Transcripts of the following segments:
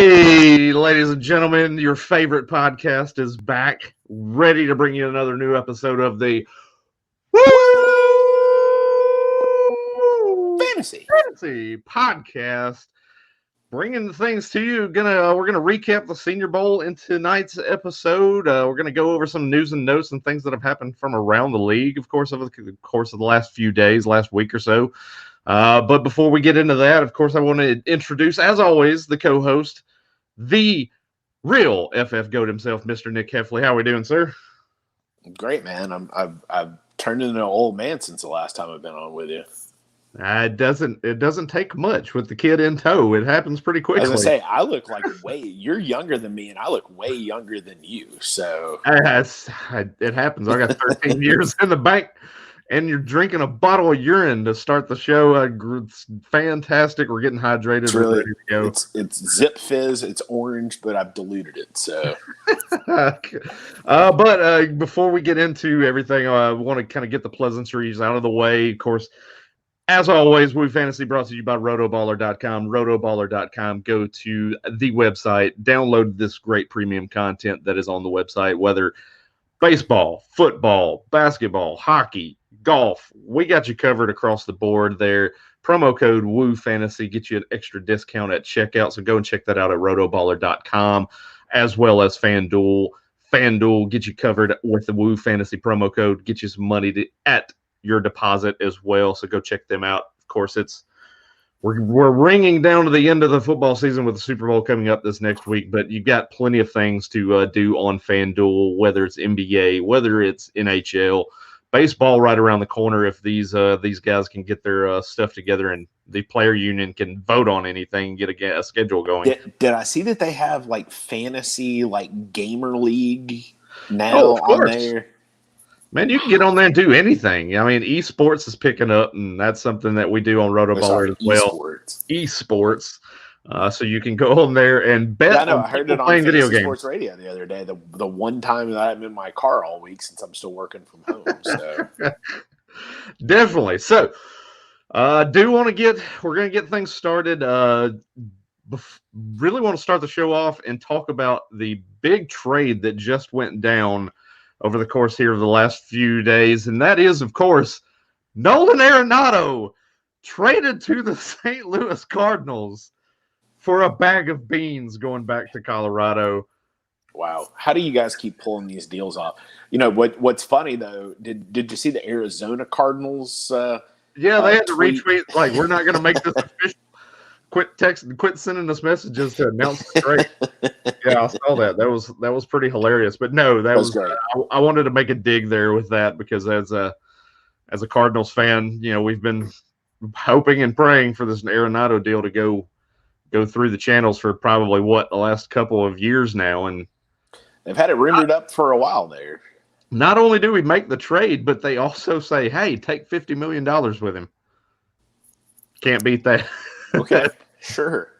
Hey, ladies and gentlemen, your favorite podcast is back, ready to bring you another new episode of the Fantasy podcast. Bringing things to you. We're gonna recap the Senior Bowl in tonight's episode. We're gonna go over some news and notes and things that have happened from around the league, of course, over the course of the last few days, last week or so. But before we get into that, of course, I want to introduce, as always, the co-host, the real FF GOAT himself, Mr. Nick Heffley. How are we doing, sir? Great, man. I've turned into an old man since the last time I've been on with you. It doesn't take much with the kid in tow. It happens pretty quickly. I was gonna say, I look like you're younger than me, and I look way younger than you. So it happens. I got 13 years in the bank. And you're drinking a bottle of urine to start the show. It's fantastic. We're getting hydrated. It's really, ready to go. It's Zip Fizz. It's orange, but I've diluted it. So, but before we get into everything, I want to kind of get the pleasantries out of the way. Of course, as always, Woo Fantasy brought to you by rotoballer.com. Rotoballer.com. Go to the website, download this great premium content that is on the website, whether baseball, football, basketball, hockey, golf. We got you covered across the board there. Promo code Woo Fantasy gets you an extra discount at checkout. So go and check that out at rotoballer.com, as well as FanDuel. FanDuel gets you covered with the Woo Fantasy promo code, get you some money at your deposit as well. So go check them out. Of course, we're ringing down to the end of the football season with the Super Bowl coming up this next week, but you've got plenty of things to do on FanDuel, whether it's NBA, whether it's NHL, baseball right around the corner. If these guys can get their stuff together and the player union can vote on anything, get a schedule going. Did I see that they have like fantasy, like gamer league now on there? Man, you can get on there and do anything. I mean, esports is picking up, and that's something that we do on Rotoballer as well. Esports. So you can go on there and bet. Yeah, I know. I heard it on playing video games. Sports Radio the other day. The one time that I'm in my car all week since I'm still working from home. So definitely. So we're going to get things started. Really want to start the show off and talk about the big trade that just went down over the course here of the last few days. And that is, of course, Nolan Arenado traded to the St. Louis Cardinals for a bag of beans going back to Colorado. Wow. How do you guys keep pulling these deals off? You know, what's funny, though, did you see the Arizona Cardinals? Yeah, they had to retweet, like, we're not going to make this official. Quit sending us messages to announce the trade. Yeah, I saw that. That was pretty hilarious. But no, that was great. I wanted to make a dig there with that because as a Cardinals fan, you know, we've been hoping and praying for this Arenado deal to go through the channels for probably the last couple of years now, and they've had it rumored up for a while there. Not only do we make the trade, but they also say, "Hey, take $50 million with him." Can't beat that. Okay, sure.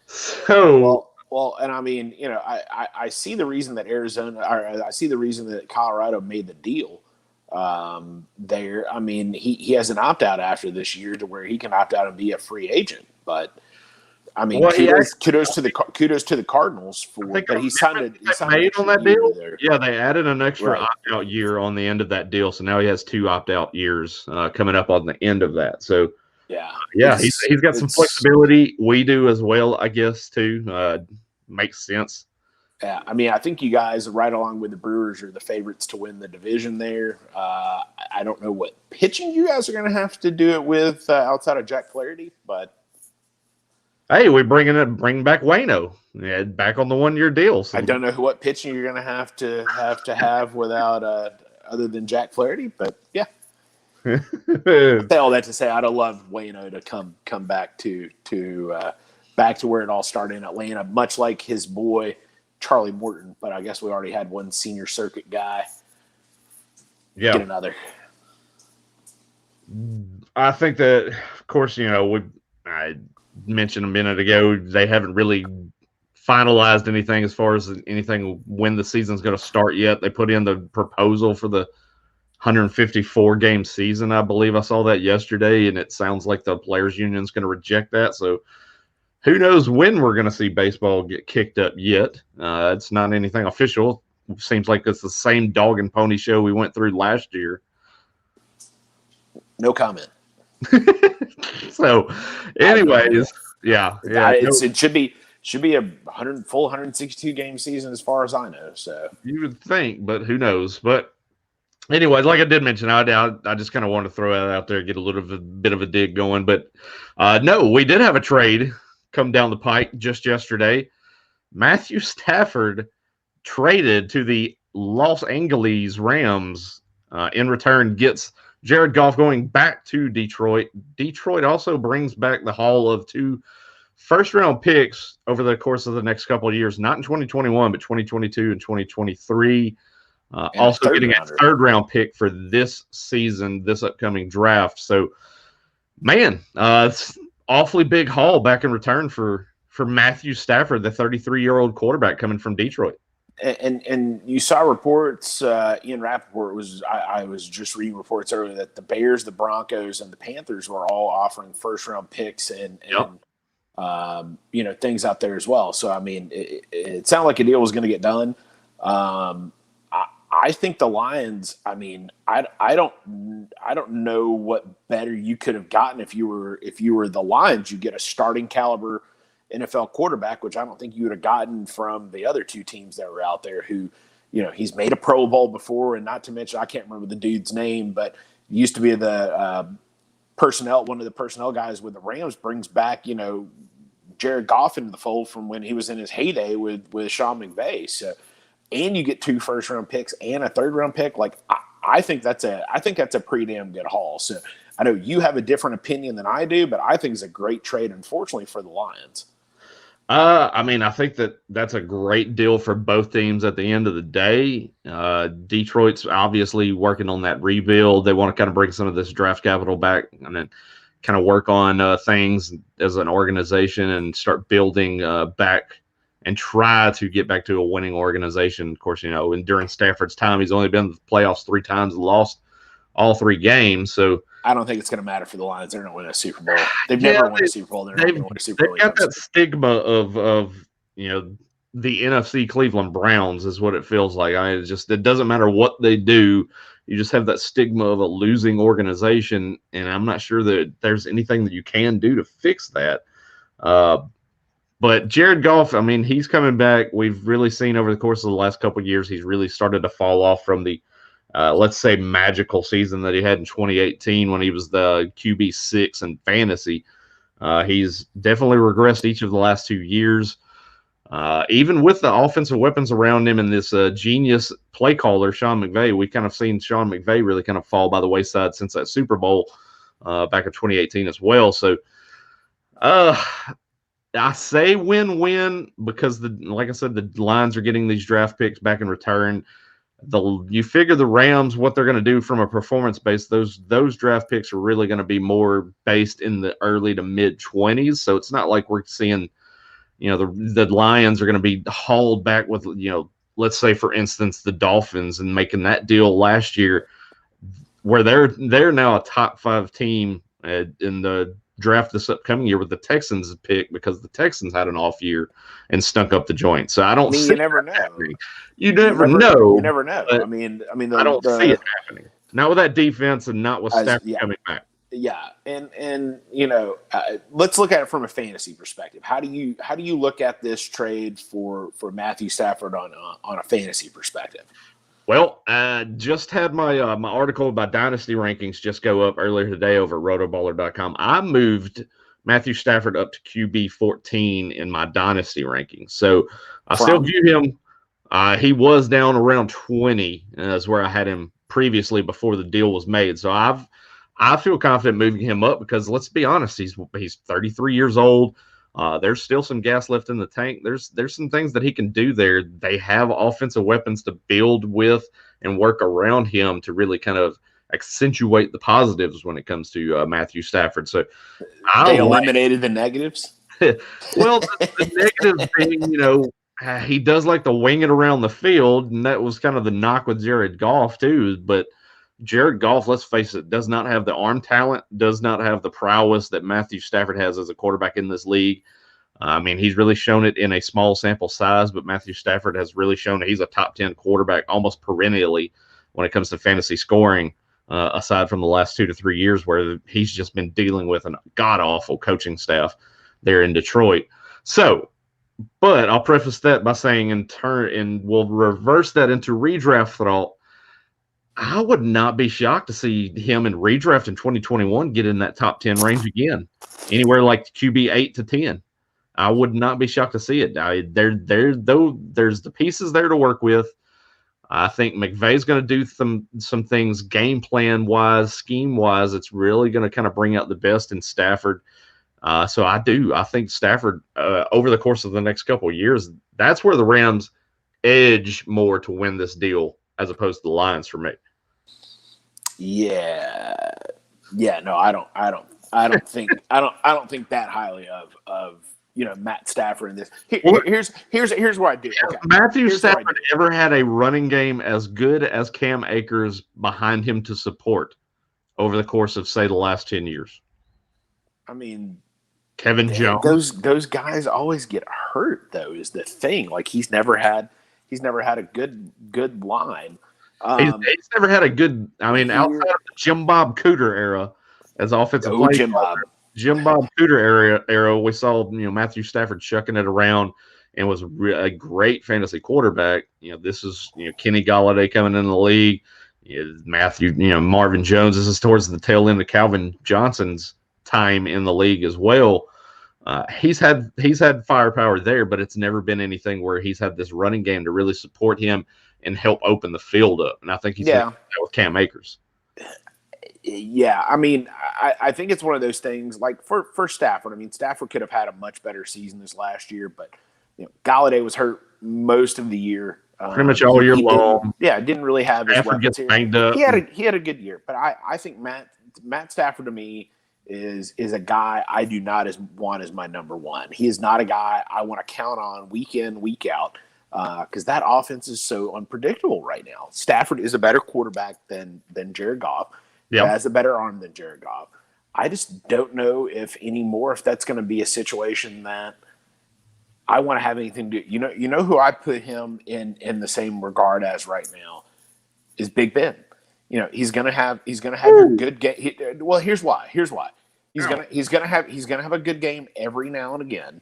So well, and I mean, you know, I see the reason that I see the reason that Colorado made the deal there. I mean, he has an opt out after this year to where he can opt out and be a free agent. But I mean, kudos to the Cardinals for that. He signed on that deal. There. Yeah, they added an extra opt out year on the end of that deal, so now he has 2 opt out years coming up on the end of that. So. Yeah, he's got some flexibility. We do as well, I guess, too. Makes sense. Yeah, I mean, I think you guys, right along with the Brewers, are the favorites to win the division there. I don't know what pitching you guys are going to have to do it with outside of Jack Flaherty, but hey, we bring back Waino, back on the 1-year deal. So. I don't know what pitching you're going to have without other than Jack Flaherty, but yeah. Say all that to say, I'd have loved Waino to come back to where it all started in Atlanta, much like his boy Charlie Morton. But I guess we already had one senior circuit guy. Yeah, get another. I think that, of course, you know, I mentioned a minute ago they haven't really finalized anything as far as anything when the season's going to start yet. They put in the proposal for the 154 game season. I believe I saw that yesterday, and it sounds like the players union is going to reject that. So who knows when we're going to see baseball get kicked up yet. It's not anything official. Seems like it's the same dog and pony show we went through last year. No comment. So, anyways, yeah. It should be a full 162 game season as far as I know. So you would think, but who knows? But anyways, like I did mention, I just kind of wanted to throw that out there, get a little bit of a dig going. But no, we did have a trade come down the pike just yesterday. Matthew Stafford traded to the Los Angeles Rams. In return, gets Jared Goff going back to Detroit. Detroit also brings back the haul of 2 first-round picks over the course of the next couple of years, not in 2021, but 2022 and 2023. Also getting a third-round pick for this season, this upcoming draft. So, man, it's awfully big haul back in return for Matthew Stafford, the 33-year-old quarterback coming from Detroit. And you saw reports, Ian Rappaport I was just reading reports earlier that the Bears, the Broncos, and the Panthers were all offering first-round picks and things out there as well. So, I mean, it sounded like a deal was going to get done. I think the Lions, I mean, I don't know what better you could have gotten if you were the Lions. You get a starting caliber NFL quarterback, which I don't think you would have gotten from the other 2 teams that were out there who, he's made a Pro Bowl before, and not to mention, I can't remember the dude's name, but used to be one of the personnel guys with the Rams, brings back, Jared Goff into the fold from when he was in his heyday with Sean McVay. So, and you get 2 first-round picks and a third-round pick. Like, I think that's a pretty damn good haul. So I know you have a different opinion than I do, but I think it's a great trade, unfortunately, for the Lions. I mean, I think that's a great deal for both teams at the end of the day. Detroit's obviously working on that rebuild. They want to kind of bring some of this draft capital back and then kind of work on things as an organization and start building back and try to get back to a winning organization. Of course, and during Stafford's time, he's only been to the playoffs 3 times and lost all 3 games. So I don't think it's going to matter for the Lions. They're not winning a Super Bowl. They've never won a Super Bowl. They're not going to win a Super Bowl. They've got that stigma of the NFC Cleveland Browns is what it feels like. I mean, it doesn't matter what they do. You just have that stigma of a losing organization, and I'm not sure that there's anything that you can do to fix that. But Jared Goff, I mean, he's coming back. We've really seen over the course of the last couple of years, he's really started to fall off from the let's say magical season that he had in 2018 when he was the QB6 in fantasy. He's definitely regressed each of the last 2 years. Even with the offensive weapons around him and this genius play caller, Sean McVay, we've kind of seen Sean McVay really kind of fall by the wayside since that Super Bowl back in 2018 as well. So I say win-win because, like I said, the Lions are getting these draft picks back in return. You figure the Rams, what they're going to do from a performance base, those draft picks are really going to be more based in the early to mid-20s. So it's not like we're seeing, the Lions are going to be hauled back with, let's say, for instance, the Dolphins and making that deal last year where they're now a top 5 team in the draft this upcoming year with the Texans pick because the Texans had an off year and stunk up the joint. So I don't see you never know. Happening. You never know. You never know. I mean, I don't see it happening. Not with that defense and not with Stafford coming back. Yeah, and let's look at it from a fantasy perspective. How do you look at this trade for Matthew Stafford on a fantasy perspective? Well, I just had my article about dynasty rankings just go up earlier today over at rotoballer.com. I moved Matthew Stafford up to QB 14 in my dynasty rankings. So I still view him. He was down around 20 is where I had him previously before the deal was made. So I feel confident moving him up because let's be honest, he's 33 years old. There's still some gas left in the tank. There's some things that he can do there. They have offensive weapons to build with and work around him to really kind of accentuate the positives when it comes to Matthew Stafford. So they eliminated the negatives. Well, the negative being, he does like to wing it around the field, and that was kind of the knock with Jared Goff too. But Jared Goff, let's face it, does not have the arm talent, does not have the prowess that Matthew Stafford has as a quarterback in this league. I mean, he's really shown it in a small sample size, but Matthew Stafford has really shown that he's a top 10 quarterback almost perennially when it comes to fantasy scoring, aside from the last 2 to 3 years where he's just been dealing with a god-awful coaching staff there in Detroit. So, but I'll preface that by saying and we'll reverse that into redraft thought. I would not be shocked to see him in redraft in 2021 get in that top 10 range again, anywhere like QB 8 to 10. I would not be shocked to see it. Though there's the pieces there to work with. I think McVay's going to do some things game plan wise, scheme wise. It's really going to kind of bring out the best in Stafford. So I think Stafford over the course of the next couple of years, that's where the Rams edge more to win this deal as opposed to the Lions for me. Yeah. No, I don't think that highly of Matt Stafford in this. Here's where I do. Okay. Matthew Stafford ever had a running game as good as Cam Akers behind him to support over the course of, say, the last 10 years? I mean, Kevin Jones. Those guys always get hurt, though, is the thing. Like he's never had a good line. He's never had a good. I mean, outside of the Jim Bob Cooter era as offensive player. Jim Bob Cooter era, we saw Matthew Stafford chucking it around and was a great fantasy quarterback. This is Kenny Golladay coming in the league. Marvin Jones. This is towards the tail end of Calvin Johnson's time in the league as well. He's had firepower there, but it's never been anything where he's had this running game to really support him and help open the field up. And I think he's done that with Cam Akers. Yeah, I mean, I think it's one of those things like for Stafford. I mean, Stafford could have had a much better season this last year, but Golladay was hurt most of the year. Pretty much all year long. Didn't really have his Stafford weapons gets banged up. He had a good year, but I think Matt Stafford to me is a guy I do not want as my number one. He is not a guy I want to count on week in, week out. Because that offense is so unpredictable right now. Stafford is a better quarterback than Jared Goff. Yep. He has a better arm than Jared Goff. I just don't know if that's going to be a situation that I want to have anything to do. You know who I put him in the same regard as right now is Big Ben. He's gonna have a good game. Here's why. He's gonna have a good game every now and again.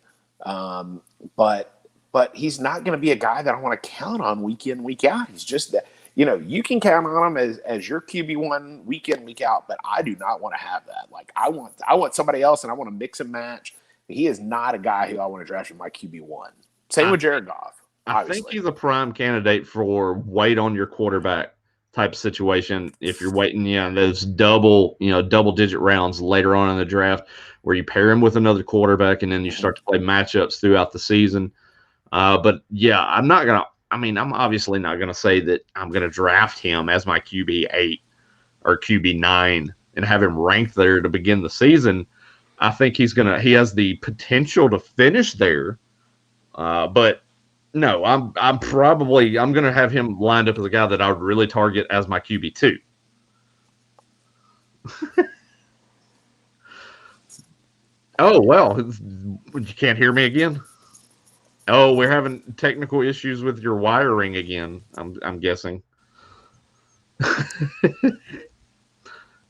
But he's not going to be a guy that I want to count on week in, week out. He's just that, you can count on him as your QB1 week in, week out, but I do not want to have that. Like I want somebody else and I want to mix and match. He is not a guy who I want to draft in my QB1. Same with Jared Goff. Obviously. I think he's a prime candidate for wait on your quarterback type situation. If you're waiting, those double digit rounds later on in the draft where you pair him with another quarterback and then you start to play matchups throughout the season. But yeah, I'm obviously not going to say that I'm going to draft him as my QB8 or QB9 and have him ranked there to begin the season. I think he has the potential to finish there. But no, I'm going to have him lined up as a guy that I would really target as my QB2. Oh, well, you can't hear me again? Oh, we're having technical issues with your wiring again, I'm guessing.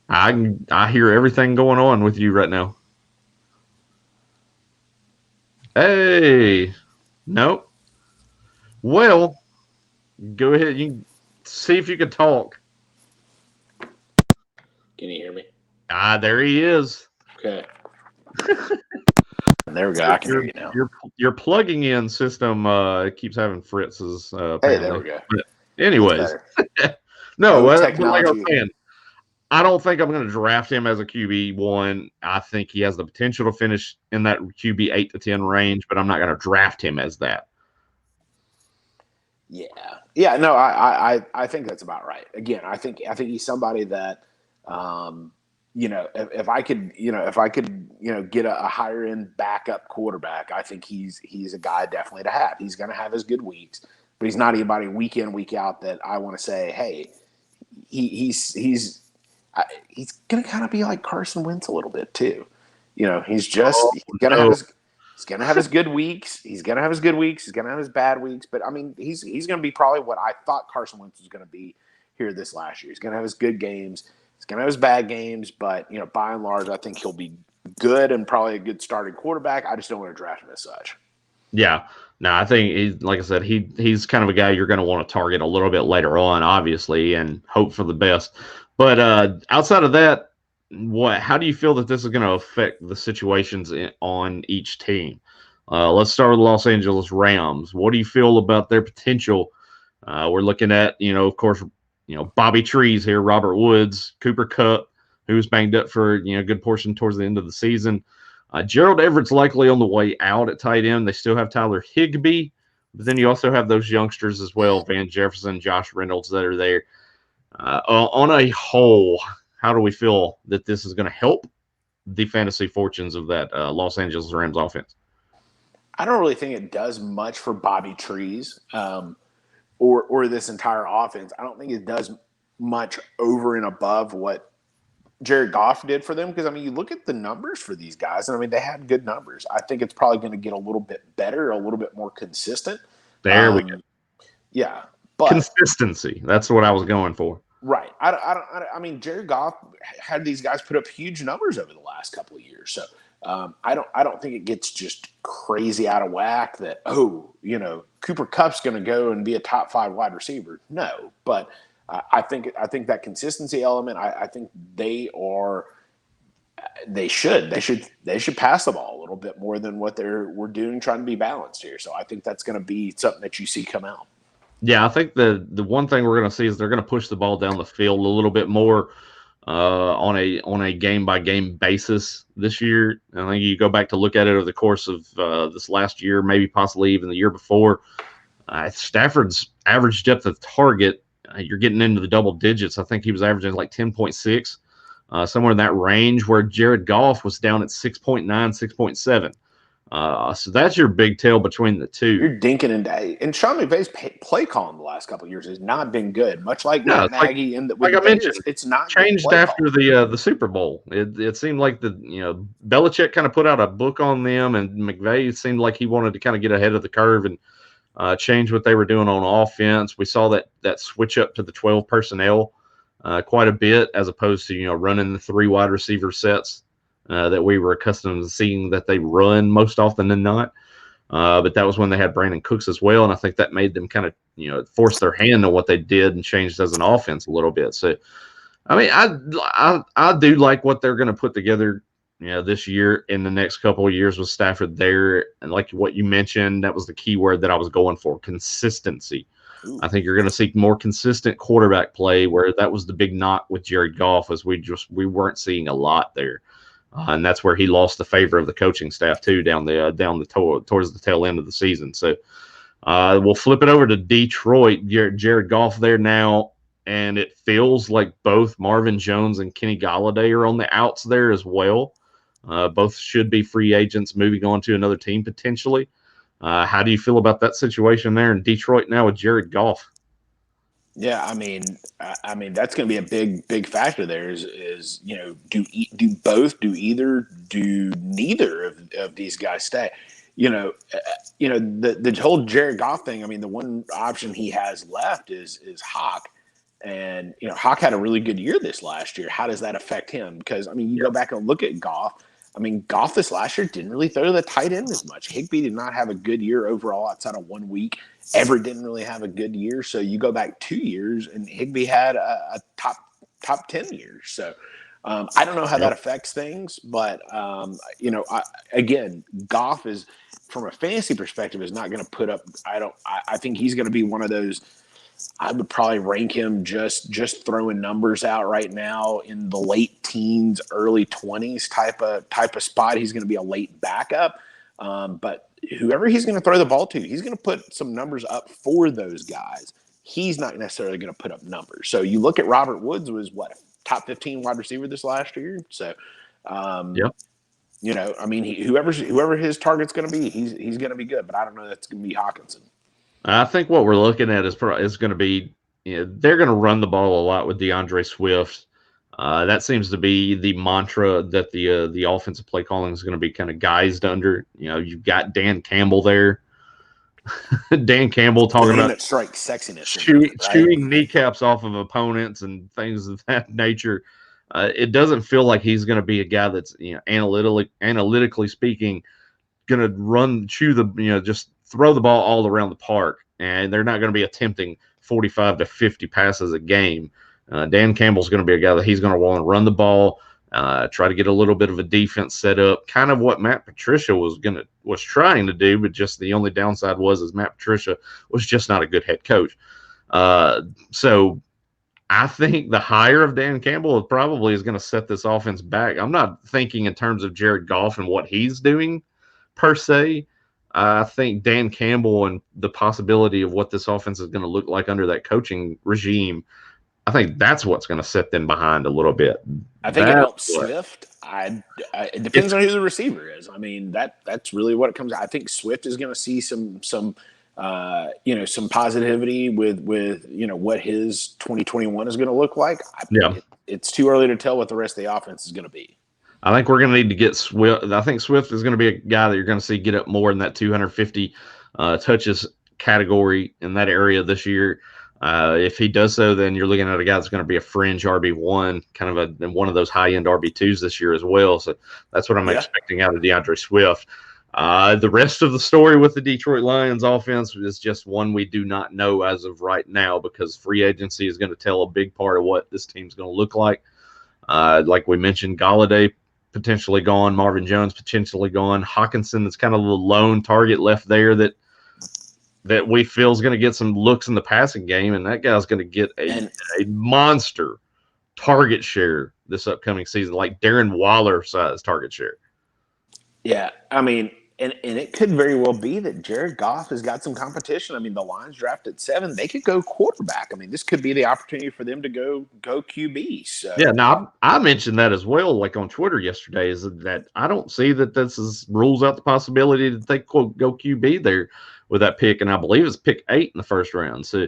I hear everything going on with you right now. Hey. Nope. Well, go ahead. You see if you can talk. Can you hear me? There he is. Okay. There we go. I can hear you now. Your plugging in system keeps having fritzes. Hey, there we go. But anyways, no, like I was saying, I don't think I'm going to draft him as a QB1. I think he has the potential to finish in that QB 8 to 10 range, but I'm not going to draft him as that. Yeah. No, I think that's about right. Again, I think he's somebody that, if I could get a higher end backup quarterback, I think he's a guy definitely to have. He's going to have his good weeks, but he's not anybody week in, week out that I want to say, hey, he's going to kind of be like Carson Wentz a little bit too. He's going to have He's going to have his good weeks. He's going to have his good weeks. He's going to have his bad weeks. But, I mean, he's going to be probably what I thought Carson Wentz was going to be here this last year. He's going to have his good games. He's going to have his bad games. But, by and large, I think he'll be good and probably a good starting quarterback. I just don't want to draft him as such. Yeah. No, I think like I said, he's kind of a guy you're going to want to target a little bit later on, obviously, and hope for the best. But outside of that, how do you feel that this is going to affect the situations on each team? Let's start with the Los Angeles Rams. What do you feel about their potential? We're looking at, of course, Bobby Trees here, Robert Woods, Cooper Kupp, who's banged up for a good portion towards the end of the season. Gerald Everett's likely on the way out at tight end. They still have Tyler Higbee, but then you also have those youngsters as well, Van Jefferson, Josh Reynolds, that are there. On a whole, how do we feel that this is going to help the fantasy fortunes of that Los Angeles Rams offense? I don't really think it does much for Bobby Trees or this entire offense. I don't think it does much over and above what Jared Goff did for them, because, I mean, you look at the numbers for these guys, and, I mean, they had good numbers. I think it's probably going to get a little bit better, a little bit more consistent. There we go. Yeah. But consistency. That's what I was going for. Right. I mean, Jared Goff had these guys put up huge numbers over the last couple of years. So I don't think it gets just crazy out of whack that, Cooper Kupp's going to go and be a top 5 wide receiver. No, but I think that consistency element, I think they should pass the ball a little bit more than what we're doing, trying to be balanced here. So I think that's going to be something that you see come out. Yeah, I think the one thing we're going to see is they're going to push the ball down the field a little bit more on a game by game basis this year. I think you go back to look at it over the course of this last year, maybe possibly even the year before. Stafford's average depth of target, you're getting into the double digits. I think he was averaging like 10.6, somewhere in that range, where Jared Goff was down at 6.9, 6.7. So that's your big tell between the two. You're dinking and Sean McVay's play calling the last couple of years has not been good. Much like Matt Nagy and like I mentioned, it's not changed after the Super Bowl. It seemed like Belichick kind of put out a book on them, and McVay seemed like he wanted to kind of get ahead of the curve and change what they were doing on offense. We saw that switch up to the 12 personnel quite a bit, as opposed to running the 3 wide receiver sets that we were accustomed to seeing that they run most often than not. But that was when they had Brandon Cooks as well, and I think that made them kind of force their hand on what they did and changed as an offense a little bit. So, I mean, I do like what they're going to put together, this year in the next couple of years with Stafford there. And like what you mentioned, that was the key word that I was going for: consistency. Ooh. I think you're going to see more consistent quarterback play, where that was the big knock with Jared Goff, as we weren't seeing a lot there. And that's where he lost the favor of the coaching staff too, towards the tail end of the season. So we'll flip it over to Detroit. Jared Goff there now, and it feels like both Marvin Jones and Kenny Golladay are on the outs there as well. Both should be free agents moving on to another team potentially. How do you feel about that situation there in Detroit now with Jared Goff? Yeah, I mean, that's going to be a big factor there. Is do both, do either, do neither of these guys stay? The whole Jared Goff thing. I mean, the one option he has left is Hawk, and Hawk had a really good year this last year. How does that affect him? Because I mean, you go back and look at Goff. I mean, Goff this last year didn't really throw the tight end as much. Higbee did not have a good year overall outside of 1 week. Everett didn't really have a good year. So you go back 2 years, and Higbee had a top 10 years. So I don't know how that affects things, but again, Goff is, from a fantasy perspective, is not going to put up. I think he's going to be one of those. I would probably rank him just throwing numbers out right now in the late teens, early 20s type of spot. He's going to be a late backup, but whoever he's going to throw the ball to, he's going to put some numbers up for those guys. He's not necessarily going to put up numbers. So you look at Robert Woods, was what, top 15 wide receiver this last year. So, I mean, whoever his target's going to be, he's going to be good. But I don't know that's going to be Hawkinson. I think what we're looking at is going to be, they're going to run the ball a lot with DeAndre Swift. That seems to be the mantra that the offensive play calling is going to be kind of guised under. You've got Dan Campbell there. Dan Campbell The talking name about that strikes sexiness into it, right? chewing kneecaps off of opponents and things of that nature. It doesn't feel like he's going to be a guy that's analytically speaking going to just throw the ball all around the park, and they're not going to be attempting 45 to 50 passes a game. Dan Campbell's going to be a guy that he's going to want to run the ball, try to get a little bit of a defense set up, kind of what Matt Patricia was trying to do, but just the only downside was Matt Patricia was just not a good head coach. So I think the hire of Dan Campbell probably is going to set this offense back. I'm not thinking in terms of Jared Goff and what he's doing per se. I think Dan Campbell and the possibility of what this offense is going to look like under that coaching regime, I think that's what's going to set them behind a little bit. I think it helps Swift. It depends on who the receiver is. I mean, that's really what it comes. I think Swift is going to see some positivity with what his 2021 is going to look like. It's too early to tell what the rest of the offense is going to be. I think we're going to need to get Swift. I think Swift is going to be a guy that you're going to see get up more in that 250 touches category in that area this year. If he does so, then you're looking at a guy that's going to be a fringe RB1, kind of one of those high-end RB2s this year as well. So that's what I'm expecting out of DeAndre Swift. The rest of the story with the Detroit Lions offense is just one we do not know as of right now, because free agency is going to tell a big part of what this team's going to look like. Like we mentioned, Golladay potentially gone, Marvin Jones potentially gone, Hawkinson is kind of the lone target left there that we feel is going to get some looks in the passing game, and that guy's going to get a monster target share this upcoming season, like Darren Waller size target share. Yeah, I mean, and it could very well be that Jared Goff has got some competition. I mean, the Lions drafted 7; they could go quarterback. I mean, this could be the opportunity for them to go QB. So yeah, now I mentioned that as well, like on Twitter yesterday, is that I don't see that rules out the possibility that they quote go QB there with that pick, and I believe it's pick 8 in the first round. So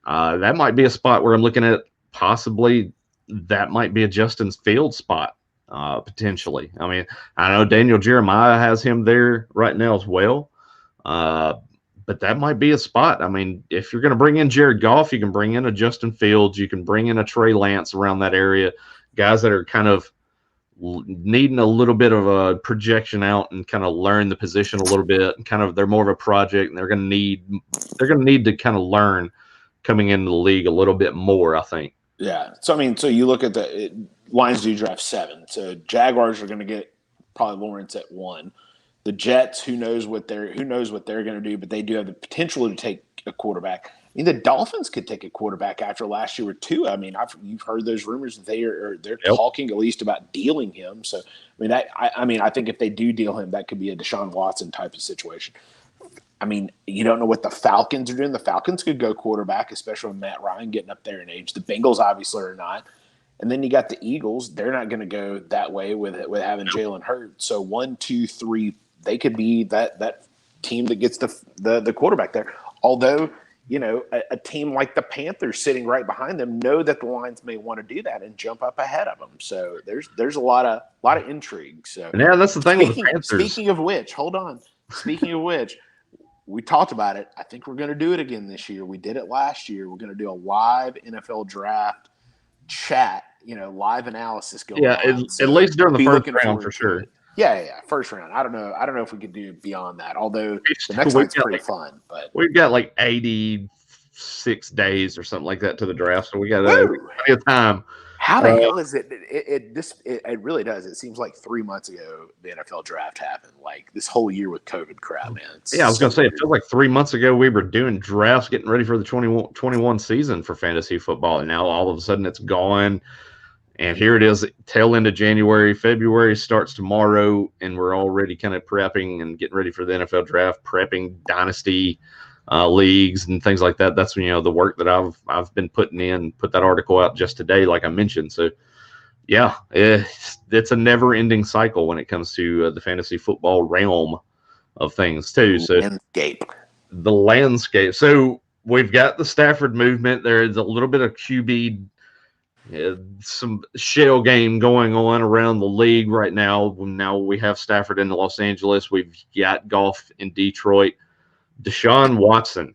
that might be a spot where I'm looking at possibly that might be a Justin Fields spot. Potentially. I mean, I know Daniel Jeremiah has him there right now as well, but that might be a spot. I mean, if you're going to bring in Jared Goff, you can bring in a Justin Fields, you can bring in a Trey Lance around that area, guys that are kind of needing a little bit of a projection out and kind of learn the position a little bit, and kind of they're more of a project, and they're going to need to kind of learn coming into the league a little bit more, I think. Yeah. So, I mean, so you look at Lions do draft 7. So Jaguars are going to get probably Lawrence at 1. The Jets, who knows what they're going to do, but they do have the potential to take a quarterback. I mean, the Dolphins could take a quarterback after last year with 2. I mean, you've heard those rumors that they're talking at least about dealing him. So, I mean, I think if they do deal him, that could be a Deshaun Watson type of situation. I mean, you don't know what the Falcons are doing. The Falcons could go quarterback, especially with Matt Ryan getting up there in age. The Bengals obviously are not. And then you got the Eagles. They're not going to go that way with having Jalen Hurts. So 1, 2, 3, they could be that team that gets the quarterback there. Although, a team like the Panthers sitting right behind them know that the Lions may want to do that and jump up ahead of them. So there's a lot of intrigue. So yeah, that's the thing with the Panthers. Speaking of which, we talked about it. I think we're going to do it again this year. We did it last year. We're going to do a live NFL draft chat, live analysis going on. At least during the first round for sure. Yeah, first round. I don't know if we could do beyond that, although the next one's pretty fun. But we've got like 86 days or something like that to the draft, so we got plenty of time. How the hell is it? It really does. It seems like 3 months ago the NFL draft happened. Like this whole year with COVID crap, man. I was going to say, it feels like 3 months ago we were doing drafts, getting ready for the 2021 season for fantasy football, and now all of a sudden it's gone. And here it is, tail end of January. February starts tomorrow, and we're already kind of prepping and getting ready for the NFL draft, prepping dynasty leagues and things like that. That's the work that I've been putting in. Put that article out just today, like I mentioned. So yeah, it's a never-ending cycle when it comes to the fantasy football realm of things too. So the landscape. So we've got the Stafford movement. There is a little bit of QB some shell game going on around the league right now. Now we have Stafford in Los Angeles. We've got Goff in Detroit. Deshaun Watson.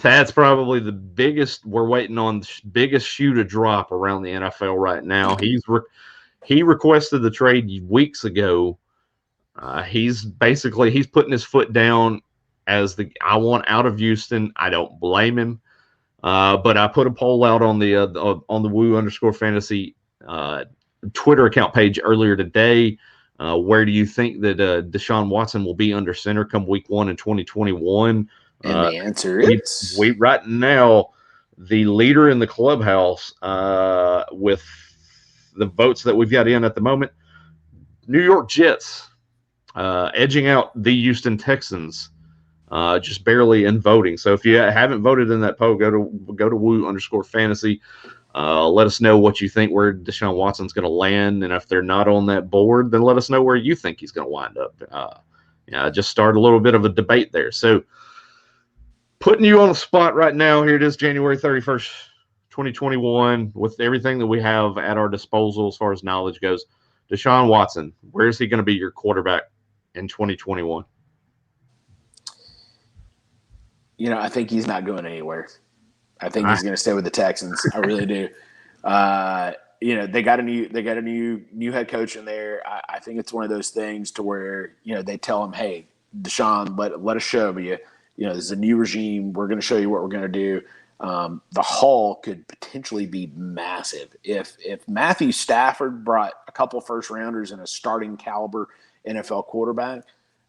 That's probably the biggest. We're waiting on the biggest shoe to drop around the NFL right now. He requested the trade weeks ago. He's putting his foot down as I want out of Houston. I don't blame him. But I put a poll out on the Woo_fantasy Twitter account page earlier today. Where do you think that Deshaun Watson will be under center come week 1 in 2021? And the answer is we right now the leader in the clubhouse with the votes that we've got in at the moment. New York Jets edging out the Houston Texans. Just barely in voting. So if you haven't voted in that poll, go to Woo_fantasy. Let us know what you think where Deshaun Watson's going to land, and if they're not on that board, then let us know where you think he's going to wind up. Just start a little bit of a debate there. So putting you on the spot right now, here it is, January 31st, 2021, with everything that we have at our disposal as far as knowledge goes. Deshaun Watson, where is he going to be your quarterback in 2021? I think he's not going anywhere. I think he's going to stay with the Texans. I really do. They got a new head coach in there. I think it's one of those things to where they tell him, "Hey, Deshaun, let us show you. There's a new regime. We're going to show you what we're going to do." The haul could potentially be massive if Matthew Stafford brought a couple first rounders and a starting caliber NFL quarterback.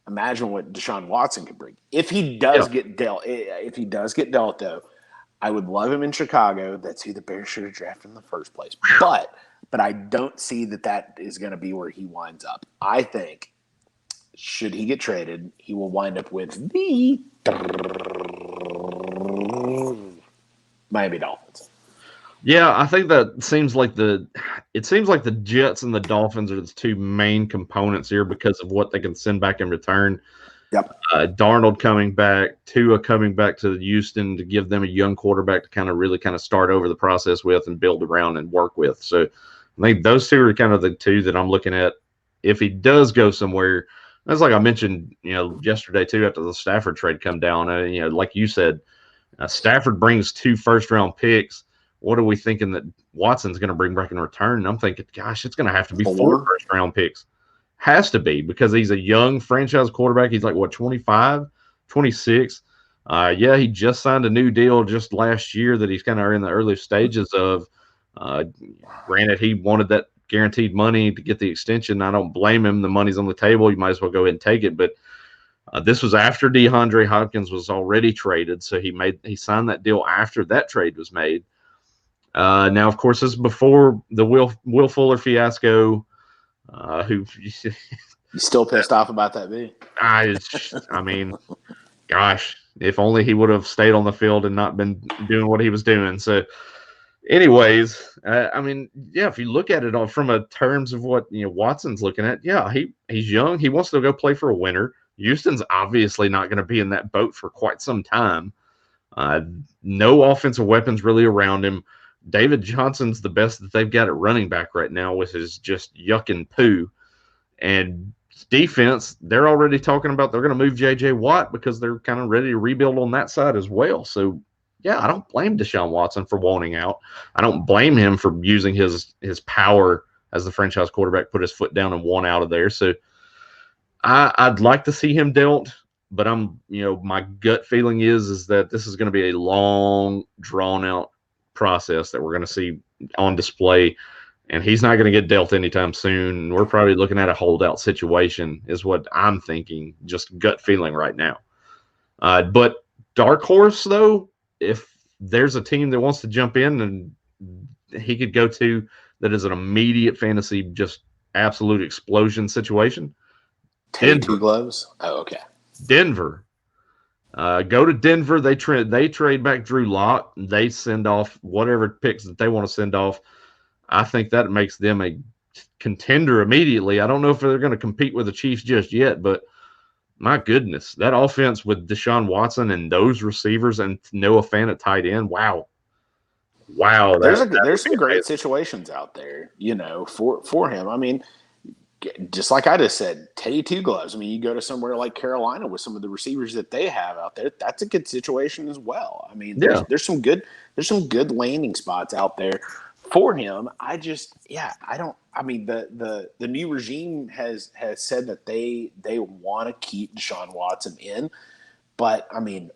Imagine what Deshaun Watson could bring. If he does get dealt, though, I would love him in Chicago. That's who the Bears should have drafted in the first place. But I don't see that is going to be where he winds up. I think, should he get traded, he will wind up with the Miami Dolphins. Yeah, I think that seems like the Jets and the Dolphins are the two main components here because of what they can send back in return. Yep. Darnold coming back, Tua coming back to Houston to give them a young quarterback to really start over the process with and build around and work with. So I think those two are kind of the two that I'm looking at. If he does go somewhere, that's like I mentioned, yesterday too, after the Stafford trade come down, like you said, Stafford brings 2 first-round picks. What are we thinking that Watson's going to bring back in return? And I'm thinking, gosh, it's going to have to be 4 first-round picks. Has to be, because he's a young franchise quarterback. He's like, 25, 26? He just signed a new deal just last year that he's kind of in the early stages of. Granted, he wanted that guaranteed money to get the extension. I don't blame him. The money's on the table. You might as well go ahead and take it. But this was after DeAndre Hopkins was already traded, so he signed that deal after that trade was made. Now, of course, this is before the Will Fuller fiasco. Who you still pissed off about that, B? I mean, gosh, if only he would have stayed on the field and not been doing what he was doing. So, anyways, if you look at it from a terms of what Watson's looking at, he's young. He wants to go play for a winner. Houston's obviously not going to be in that boat for quite some time. No offensive weapons really around him. David Johnson's the best that they've got at running back right now, which is just yuck and poo. And defense, they're already talking about they're going to move J.J. Watt because they're kind of ready to rebuild on that side as well. So, I don't blame Deshaun Watson for wanting out. I don't blame him for using his power as the franchise quarterback, put his foot down and want out of there. So, I'd like to see him dealt, but my gut feeling is that this is going to be a long, drawn-out process that we're going to see on display, and he's not going to get dealt anytime soon. We're probably looking at a holdout situation is what I'm thinking, just gut feeling right now. But dark horse, though, if there's a team that wants to jump in and he could go to that is an immediate fantasy, just absolute explosion situation. Take 2 gloves? Oh, okay. Denver. Go to Denver. They trade back Drew Lock. They send off whatever picks that they want to send off. I think that makes them a contender immediately. I don't know if they're going to compete with the Chiefs just yet, but my goodness, that offense with Deshaun Watson and those receivers and Noah Fant at tight end, wow. Wow, there's some great situations out there, for him. I mean, just like I just said, Teddy Two Gloves. I mean, you go to somewhere like Carolina with some of the receivers that they have out there. That's a good situation as well. I mean, there's some good landing spots out there for him. I mean, the new regime has said that they want to keep Deshaun Watson in, but I mean,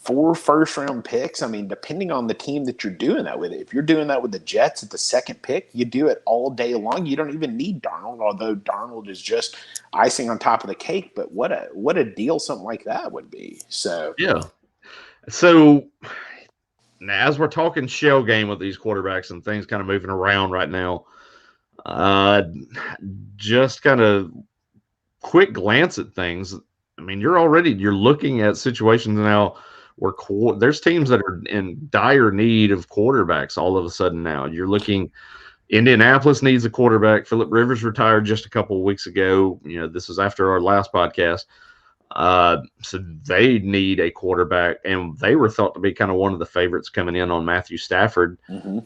4 first-round picks. I mean, depending on the team that you're doing that with, if you're doing that with the Jets at the second pick, you do it all day long. You don't even need Darnold, although Darnold is just icing on top of the cake. But what a deal something like that would be. So yeah. So now, as we're talking shell game with these quarterbacks and things kind of moving around right now, just kind of quick glance at things. I mean, you're looking at situations now where there's teams that are in dire need of quarterbacks all of a sudden now. You're looking, Indianapolis needs a quarterback. Phillip Rivers retired just a couple of weeks ago. This was after our last podcast. So they need a quarterback, and they were thought to be kind of one of the favorites coming in on Matthew Stafford. Mm-hmm.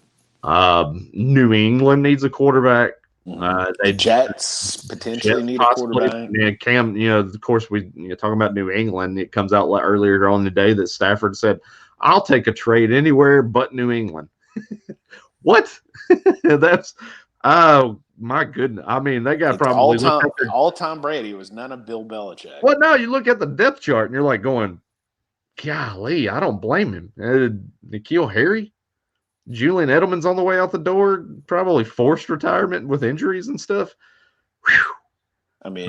New England needs a quarterback. The Jets potentially need a quarterback. And Cam, of course, talking about New England. It comes out earlier on the day that Stafford said, "I'll take a trade anywhere but New England." What? That's my goodness. I mean, that guy probably all Tom Brady was none of Bill Belichick. Well, no, you look at the depth chart and you're like going, golly, I don't blame him. N'Keal Harry. Julian Edelman's on the way out the door, probably forced retirement with injuries and stuff. Whew. I mean,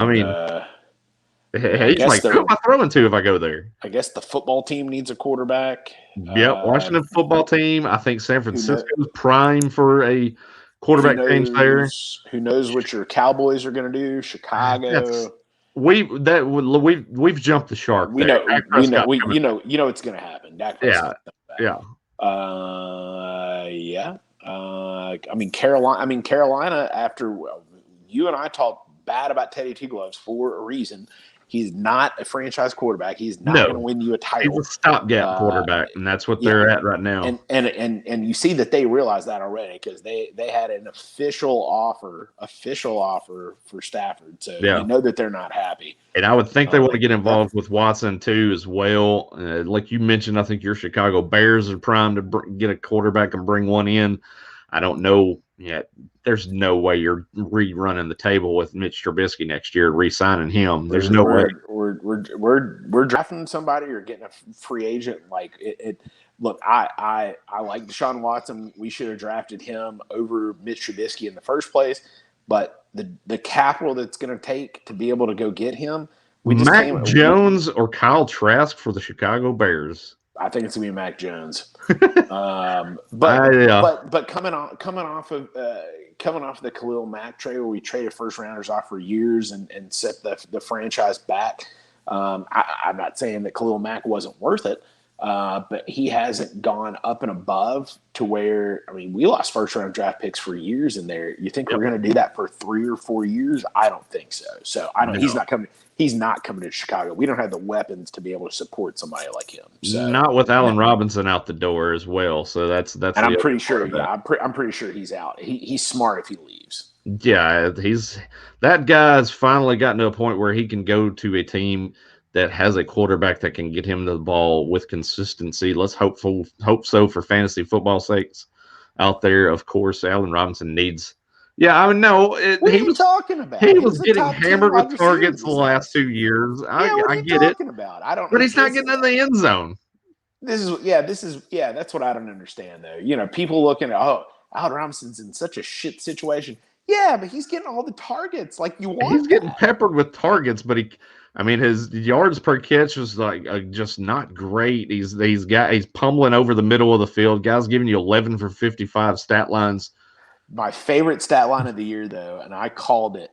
he's like, who am I throwing to if I go there? I guess the football team needs a quarterback. Yep, Washington football team. I think San Francisco's prime for a quarterback change there. Who knows what your Cowboys are going to do? Chicago. We've jumped the shark. We know it's going to happen. Yeah. I mean, Carolina. After you and I talked bad about Teddy Two Gloves for a reason, he's not a franchise quarterback. He's not going to win you a title. He's a stopgap quarterback, and that's what they're at right now. And you see that they realize that already because they had an official offer for Stafford. So you know that they're not happy. And I would think they want to get involved with Watson too as well. Like you mentioned, I think your Chicago Bears are primed to get a quarterback and bring one in. I don't know yet. There's no way you're rerunning the table with Mitch Trubisky next year, re-signing him. There's no way. We're drafting somebody or getting a free agent. Like it. Look, I like Deshaun Watson. We should have drafted him over Mitch Trubisky in the first place. But the capital that's going to take to be able to go get him, Mac Jones or Kyle Trask for the Chicago Bears. I think it's going to be Mac Jones. But coming off of the Khalil Mack trade, where we traded first rounders off for years and set the franchise back, I'm not saying that Khalil Mack wasn't worth it, but he hasn't gone up and above to where, I mean, we lost first round draft picks for years in there. You think we're going to do that for 3 or 4 years? I don't think so. So I don't. No. He's not coming to Chicago. We don't have the weapons to be able to support somebody like him. So, not with Allen Robinson out the door as well. So that's. And I'm pretty sure. Yeah, I'm pretty sure he's out. He's smart if he leaves. Yeah, that guy's finally gotten to a point where he can go to a team that has a quarterback that can get him the ball with consistency. Let's hope so for fantasy football sakes out there. Of course, Allen Robinson needs. Yeah, I mean, no. What are you talking about? He was getting hammered with targets the last 2 years. I get it. About? I don't. But he's not getting in the end zone. This is that's what I don't understand though. People looking at Allen Robinson's in such a shit situation. Yeah, but he's getting all the targets like you want. He's getting peppered with targets, but his yards per catch was just not great. He's pummeling over the middle of the field. Guys giving you 11 for 55 stat lines. My favorite stat line of the year, though, and I called it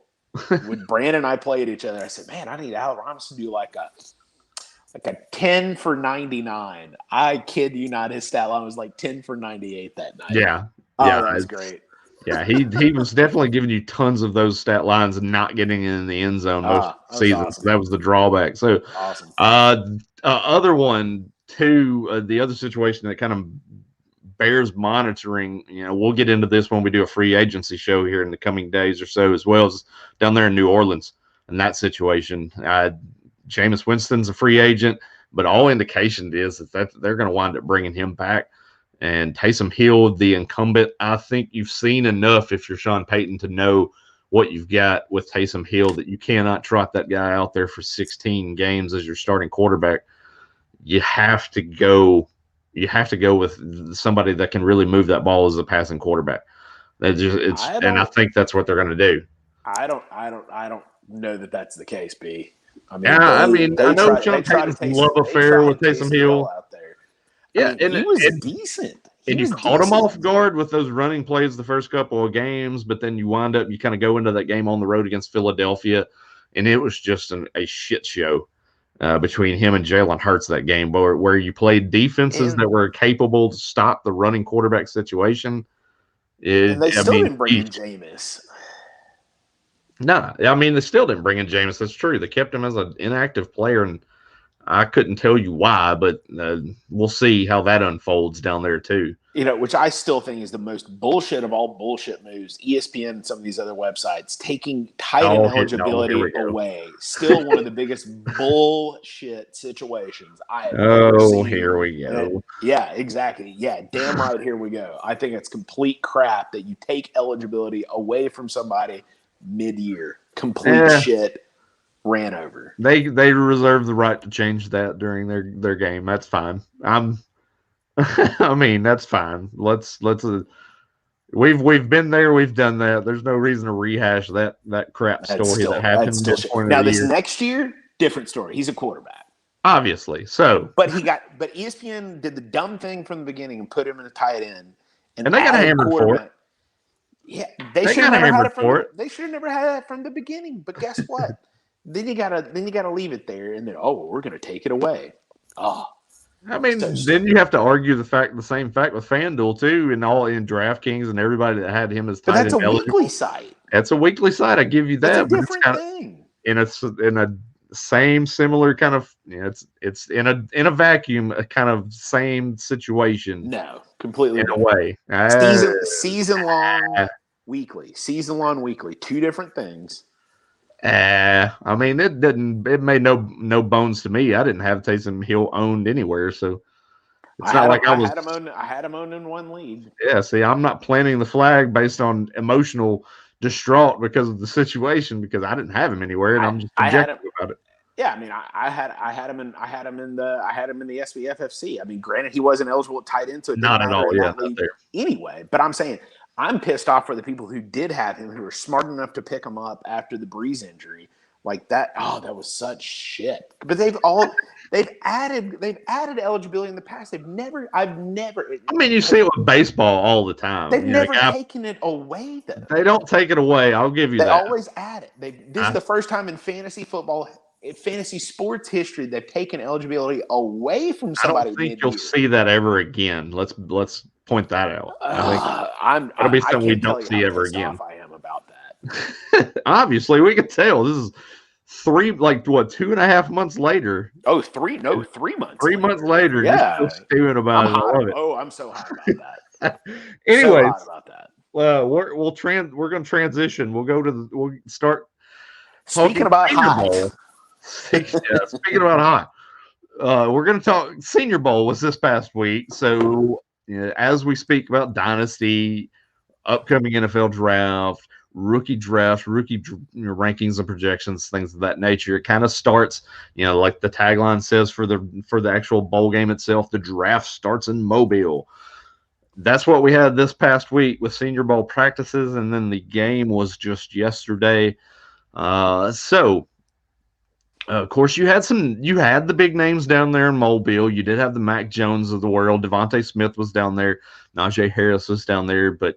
when Brandon and I played each other. I said, "Man, I need Allen Robinson to do like a 10 for 99." I kid you not, his stat line was like 10 for 98 that night. Yeah, that was great. Yeah, he was definitely giving you tons of those stat lines and not getting in the end zone most seasons. Awesome. That was the drawback. So, awesome. Other one too, the other situation that kind of bears monitoring. We'll get into this when we do a free agency show here in the coming days or so, as well as down there in New Orleans in that situation. Jameis Winston's a free agent, but all indication is that they're going to wind up bringing him back. And Taysom Hill, the incumbent, I think you've seen enough if you're Sean Payton to know what you've got with Taysom Hill, that you cannot trot that guy out there for 16 games as your starting quarterback. You have to go with somebody that can really move that ball as a passing quarterback. I think that's what they're going to do. I don't know that that's the case, B. I know Sean Payton's love affair with Taysom Hill out there. Yeah, he was decent. And you caught him off guard with those running plays the first couple of games, but then you kind of go into that game on the road against Philadelphia, and it was just a shit show between him and Jalen Hurts that game, where you played defenses that were capable to stop the running quarterback situation. And they still didn't bring in Jameis. No, they still didn't bring in Jameis. That's true. They kept him as an inactive player, and I couldn't tell you why, but we'll see how that unfolds down there too. Which I still think is the most bullshit of all bullshit moves. ESPN and some of these other websites taking tight end eligibility away. Still one of the biggest bullshit situations I have ever seen. Here we go. Yeah, exactly. Yeah, damn right. Here we go. I think it's complete crap that you take eligibility away from somebody mid-year. Complete shit. Ran over. They reserve the right to change that during their game. That's fine. That's fine. Let's we've been there, we've done that. There's no reason to rehash that crap story that happened. Now this next year, different story. He's a quarterback. Obviously. So but ESPN did the dumb thing from the beginning and put him in a tight end. And they got hammered for it. Yeah, they should have never had it for it. They should have never had it from the beginning. But guess what? Then you gotta leave it there, and then we're gonna take it away. Then you have to argue the same fact with FanDuel too, and all in DraftKings and everybody that had him as tight end. But that's a weekly site. That's a weekly site. I give you that. It's a different thing. In a same similar kind of. It's in a vacuum, a kind of same situation. No, completely in a way. Season long, weekly. Season long, weekly. Two different things. It made no bones to me. I didn't have Taysom Hill owned anywhere, so it's not like I had him owned in one league. Yeah, see, I'm not planting the flag based on emotional distraught because of the situation, because I didn't have him anywhere, and I'm just objective about it. Yeah, I had him in the SBFFC. Granted, he wasn't eligible at tight end, so it not at all. Yeah, not there anyway. But I'm saying, I'm pissed off for the people who did have him, who were smart enough to pick him up after the Breeze injury. Like that. Oh, that was such shit. But they've added eligibility in the past. I've never. You see it with baseball all the time. They've never taken it away, though. They don't take it away. I'll give you that. They always add it. This is the first time in fantasy sports history they've taken eligibility away from somebody. I don't think you'll see that ever again. Let's point that out. It'll be something we don't see ever again. I am about that. Obviously, we can tell. This is 2.5 months later. 3 months. 3 months later. Yeah. You're still stewing about it. I love it. I'm so hot about that. Anyways, so hot about that. We're going to transition. We'll start. Speaking about hot. Speaking about hot. We're going to talk. Senior Bowl was this past week. So as we speak about Dynasty, upcoming NFL draft, rookie rankings and projections, things of that nature, it kind of starts, like the tagline says for the actual bowl game itself, the draft starts in Mobile. That's what we had this past week with Senior Bowl practices, and then the game was just yesterday. Of course, you had the big names down there in Mobile. You did have the Mac Jones of the world. Devontae Smith was down there. Najee Harris was down there, but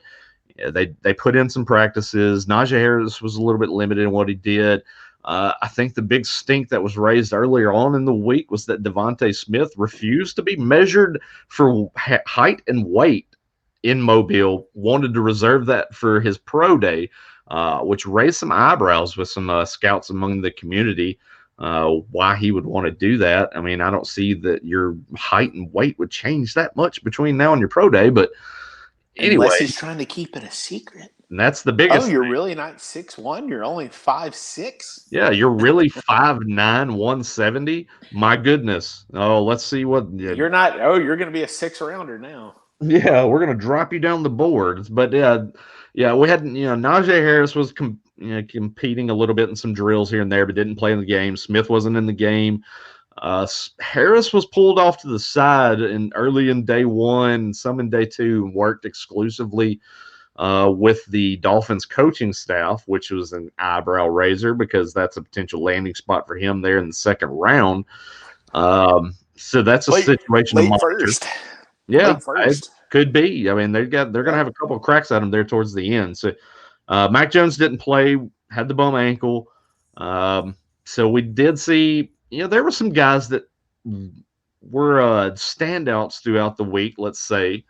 they put in some practices. Najee Harris was a little bit limited in what he did. I think the big stink that was raised earlier on in the week was that Devontae Smith refused to be measured for height and weight in Mobile, wanted to reserve that for his pro day, which raised some eyebrows with some scouts among the community. why he would want to do that. I mean, I don't see that your height and weight would change that much between now and your pro day, but anyway, unless he's trying to keep it a secret. and that's the biggest. Oh, you're really not 6'1"? You're only 5'6"? Yeah, you're really 5'9", 170. My goodness. Oh, let's see what. You're not. Oh, you're going to be a 6-rounder now. Yeah, we're gonna drop you down the boards. But yeah, we had Najee Harris was competing a little bit in some drills here and there, but didn't play in the game. Smith wasn't in the game. Harris was pulled off to the side early in day one, some in day two, and worked exclusively with the Dolphins coaching staff, which was an eyebrow raiser because that's a potential landing spot for him there in the second round. So that's a situation. Late first. Yeah, late first. It could be. I mean, they're going to have a couple of cracks at him there towards the end. So Mac Jones didn't play, had the bum ankle. So we did see, there were some guys that were standouts throughout the week, let's say,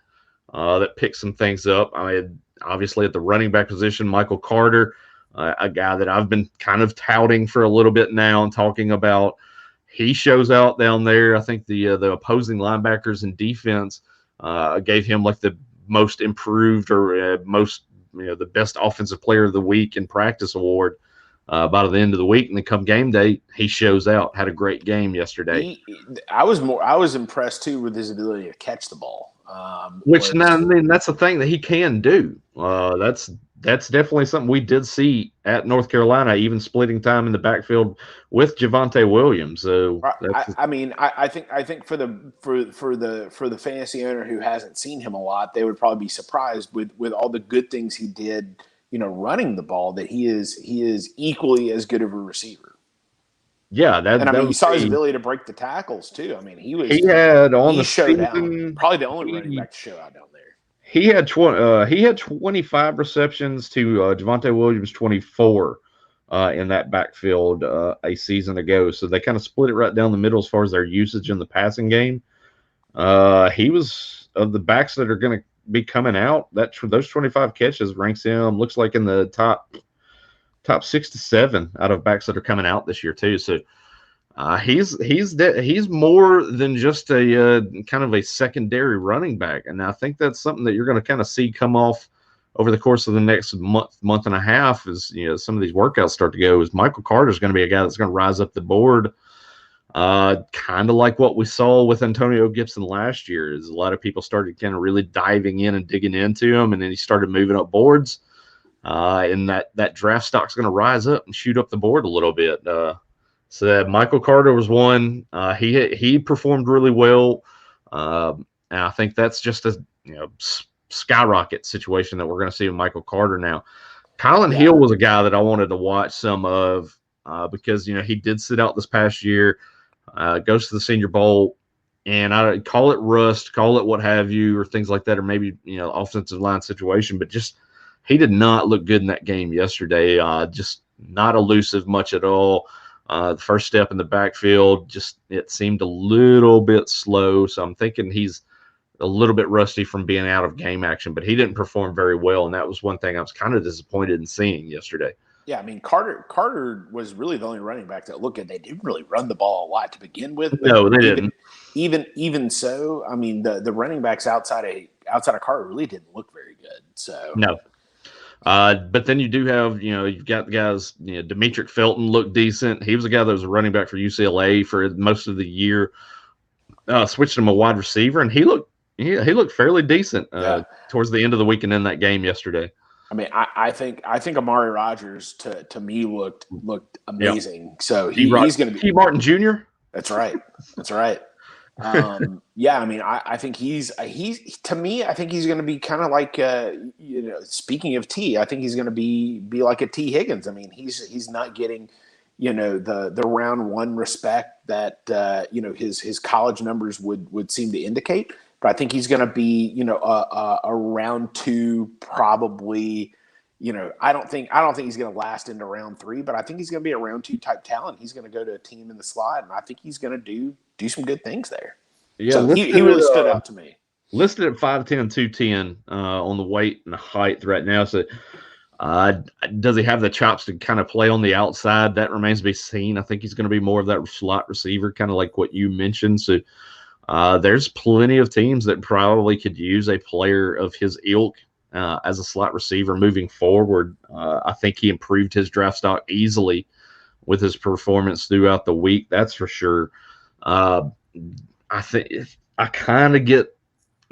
that picked some things up. I mean, obviously at the running back position, Michael Carter, a guy that I've been kind of touting for a little bit now and talking about. He shows out down there. I think the opposing linebackers and defense gave him like the most improved or most the best offensive player of the week in practice award by the end of the week. And then come game day, he shows out. Had a great game yesterday. I was impressed too with his ability to catch the ball. I mean, that's the thing that he can do. That's definitely something we did see at North Carolina, even splitting time in the backfield with Javonte Williams. So I think for the fantasy owner who hasn't seen him a lot, they would probably be surprised with all the good things he did, running the ball, that he is equally as good of a receiver. Yeah, you saw his ability to break the tackles too. I mean, he showed out. Probably the only running back to show out down there. He had 25 receptions to Javonte Williams 24 in that backfield a season ago. So they kind of split it right down the middle as far as their usage in the passing game. He was of the backs that are going to be coming out. Those 25 catches ranks him, looks like, in the top 6 to 7 out of backs that are coming out this year too. So he's more than just a kind of a secondary running back, and I think that's something that you're going to kind of see come off over the course of the next month and a half. As some of these workouts start to go, is Michael Carter is going to be a guy that's going to rise up the board, kind of like what we saw with Antonio Gibson last year. Is a lot of people started kind of really diving in and digging into him, and then he started moving up boards. And that draft stock's going to rise up and shoot up the board a little bit. So Michael Carter was one. He performed really well, and I think that's just a skyrocket situation that we're going to see with Michael Carter now. Colin Hill was a guy that I wanted to watch some of because he did sit out this past year, goes to the Senior Bowl, and I call it rust, call it what have you, or things like that, or maybe offensive line situation, but just he did not look good in that game yesterday. Just not elusive much at all. The first step in the backfield, it seemed a little bit slow. So I'm thinking he's a little bit rusty from being out of game action, but he didn't perform very well. And that was one thing I was kind of disappointed in seeing yesterday. Yeah, I mean, Carter was really the only running back that looked good. They didn't really run the ball a lot to begin with. No, they didn't. Even so, I mean, the running backs outside of Carter really didn't look very good. So no. But then you do have, you've got the guys, Demetric Felton looked decent. He was a guy that was a running back for UCLA for most of the year. Switched him a wide receiver, and he looked fairly decent towards the end of the week and in that game yesterday. I mean, I think Amari Rodgers to me looked amazing. Yep. So he's going to be T. Martin Jr. That's right. Yeah, I mean, I think he's to me, I think he's going to be kind of like speaking of T, I think he's going to be like a T. Higgins. I mean, he's not getting the round one respect that his college numbers would seem to indicate. But I think he's going to be a round two probably. I don't think he's going to last into round three, but I think he's going to be a round two type talent. He's going to go to a team in the slot, and I think he's going to do some good things there. Yeah, so he really stood out to me. Listed at 5'10", 210 on the weight and the height right now. So Does he have the chops to kind of play on the outside? That remains to be seen. I think he's going to be more of that slot receiver, kind of like what you mentioned. So there's plenty of teams that probably could use a player of his ilk as a slot receiver moving forward. I think he improved his draft stock easily with his performance throughout the week. That's for sure. I think I kind of get.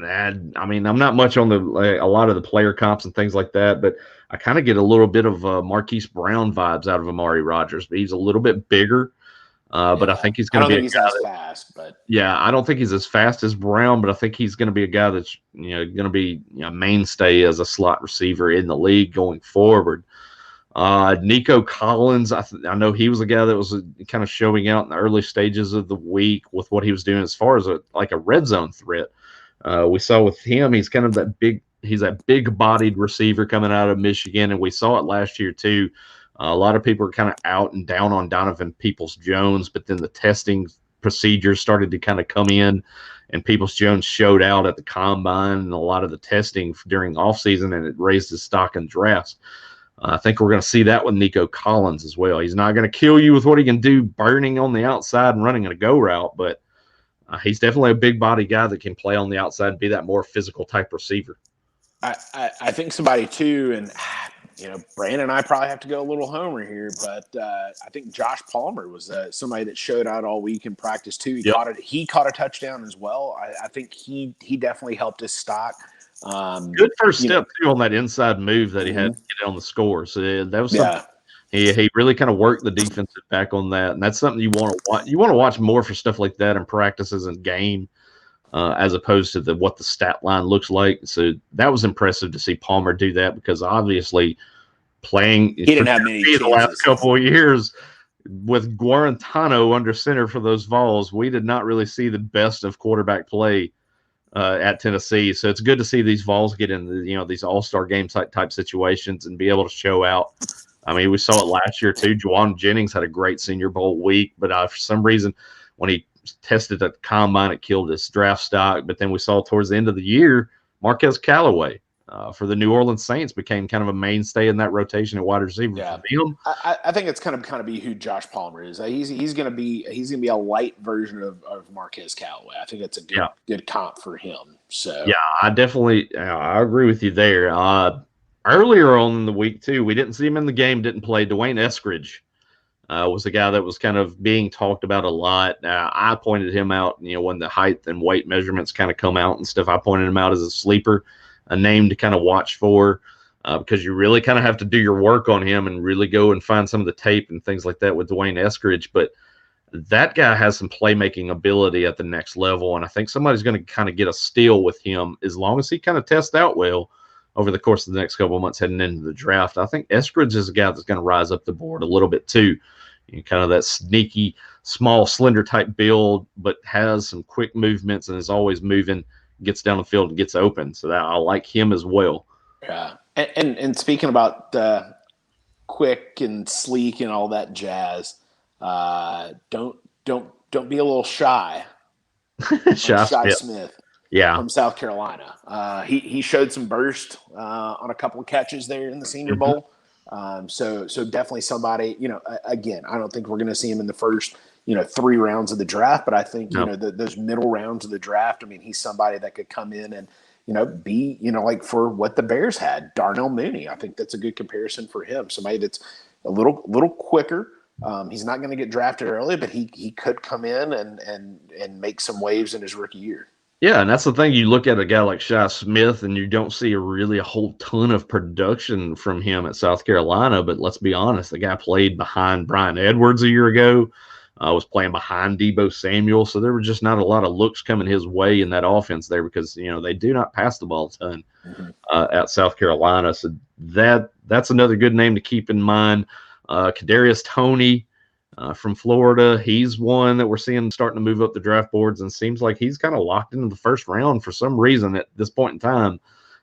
I mean, I'm not much on a lot of the player comps and things like that, but I kind of get a little bit of Marquise Brown vibes out of Amari Rodgers. But he's a little bit bigger, but I think he's going to be. I don't think he's as fast, but yeah, I don't think he's as fast as Brown, but I think he's going to be a guy that's going to be a mainstay as a slot receiver in the league going forward. Nico Collins, I know he was a guy that was kind of showing out in the early stages of the week with what he was doing as far as a red zone threat. We saw with him, he's kind of he's that big-bodied receiver coming out of Michigan, and we saw it last year too. A lot of people are kind of out and down on Donovan Peoples-Jones, but then the testing procedures started to kind of come in, and Peoples-Jones showed out at the combine and a lot of the testing during the offseason, and it raised his stock in drafts. I think we're going to see that with Nico Collins as well. He's not going to kill you with what he can do burning on the outside and running in a go route, but he's definitely a big body guy that can play on the outside and be that more physical type receiver. I think somebody too, and Brandon and I probably have to go a little homer here, but I think Josh Palmer was somebody that showed out all week in practice too. He caught a touchdown as well. I think he definitely helped his stock. Good first step too on that inside move that he had to get on the score. So that was something. He really kind of worked the defensive back on that, and that's something you want to watch. You want to watch more for stuff like that in practices and game, as opposed to what the stat line looks like. So that was impressive to see Palmer do that, because obviously he didn't have many chances the last couple of years with Guarantano under center for those Vols. We did not really see the best of quarterback play at Tennessee. So it's good to see these Vols get in these all-star game type situations and be able to show out. I mean, we saw it last year too. Juwan Jennings had a great Senior Bowl week, but for some reason, when he tested at the combine, it killed his draft stock. But then we saw towards the end of the year, Marquez Callaway for the New Orleans Saints became kind of a mainstay in that rotation at wide receiver. Yeah, I think it's kind of be who Josh Palmer is. He's going to be a light version of Marquez Callaway. I think it's a good comp for him. So yeah, I agree with you there. Earlier on in the week, too, we didn't see him in the game, didn't play. Dwayne Eskridge was the guy that was kind of being talked about a lot. I pointed him out, when the height and weight measurements kind of come out and stuff. I pointed him out as a sleeper, a name to kind of watch for, because you really kind of have to do your work on him and really go and find some of the tape and things like that with Dwayne Eskridge. But that guy has some playmaking ability at the next level, and I think somebody's going to kind of get a steal with him as long as he kind of tests out well over the course of the next couple of months heading into the draft. I think Eskridge is a guy that's going to rise up the board a little bit too. Kind of that sneaky, small, slender type build, but has some quick movements and is always moving, gets down the field and gets open. So that I like him as well. Yeah. And speaking about quick and sleek and all that jazz, don't be a little shy. Shy Smith. Yeah, from South Carolina. He showed some burst on a couple of catches there in the Senior Bowl. So definitely somebody, again, I don't think we're going to see him in the first, 3 rounds of the draft, but I think, those middle rounds of the draft, I mean, he's somebody that could come in and, be, like for what the Bears had, Darnell Mooney. I think that's a good comparison for him. Somebody that's a little quicker. He's not going to get drafted early, but he could come in and make some waves in his rookie year. Yeah, and that's the thing. You look at a guy like Shi Smith, and you don't see a whole ton of production from him at South Carolina. But let's be honest, the guy played behind Brian Edwards a year ago, was playing behind Deebo Samuel. So there were just not a lot of looks coming his way in that offense there because, they do not pass the ball a ton at South Carolina. So that's another good name to keep in mind. Kadarius Toney. From Florida, he's one that we're seeing starting to move up the draft boards, and seems like he's kind of locked into the first round for some reason at this point in time.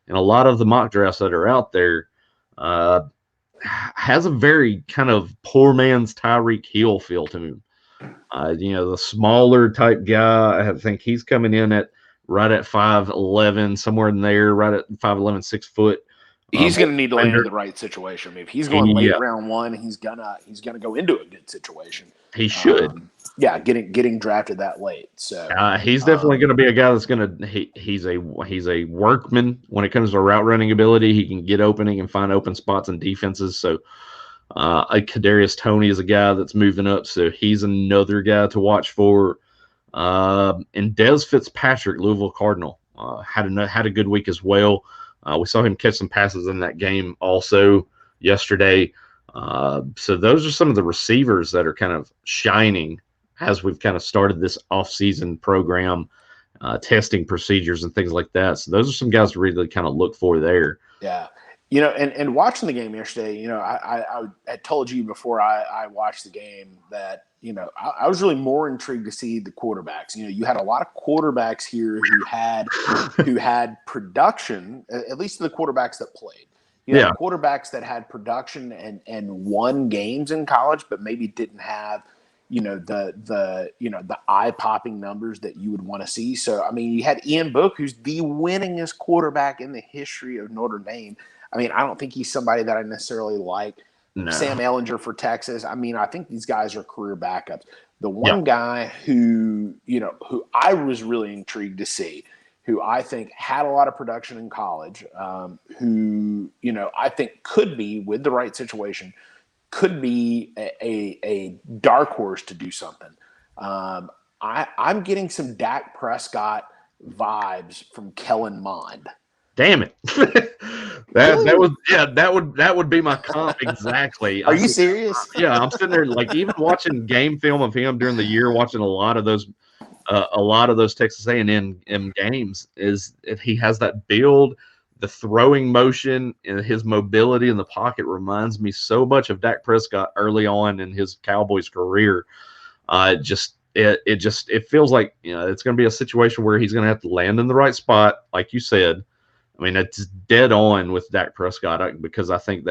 And a lot of the mock drafts that are out there has a very kind of poor man's Tyreek Hill feel to him. The smaller type guy, I think he's coming in right at 5'11", somewhere in there, right at 5'11", 6 foot. He's going to need to land in the right situation. I mean, if he's going late round 1, he's gonna go into a good situation. He should. Getting drafted that late. So he's definitely going to be a guy that's going to. He's a workman when it comes to route running ability. He can get opening and find open spots in defenses. So Kadarius Toney is a guy that's moving up. So he's another guy to watch for. And Dez Fitzpatrick, Louisville Cardinal, had a good week as well. We saw him catch some passes in that game also yesterday. So those are some of the receivers that are kind of shining as we've kind of started this off-season program, testing procedures and things like that. So those are some guys to really kind of look for there. Yeah. And watching the game yesterday, I had told you before I watched the game that, I was really more intrigued to see the quarterbacks. You had a lot of quarterbacks here who had production, at least the quarterbacks that played. You had quarterbacks that had production and won games in college, but maybe didn't have, the eye-popping numbers that you would want to see. So, I mean, you had Ian Book, who's the winningest quarterback in the history of Notre Dame. I mean, I don't think he's somebody that I necessarily like. No. Sam Ehlinger for Texas. I mean, I think these guys are career backups. The one guy who I was really intrigued to see, who I think had a lot of production in college, who, I think could be, with the right situation, could be a dark horse to do something. I'm getting some Dak Prescott vibes from Kellen Mond. Damn it. that would be my comp exactly. Are you serious? Yeah, I'm sitting there like even watching game film of him during the year, watching a lot of those Texas A&M games. Is he has that build, the throwing motion, and his mobility in the pocket reminds me so much of Dak Prescott early on in his Cowboys career. It feels like it's going to be a situation where he's going to have to land in the right spot, like you said. I mean, that's dead on with Dak Prescott because I think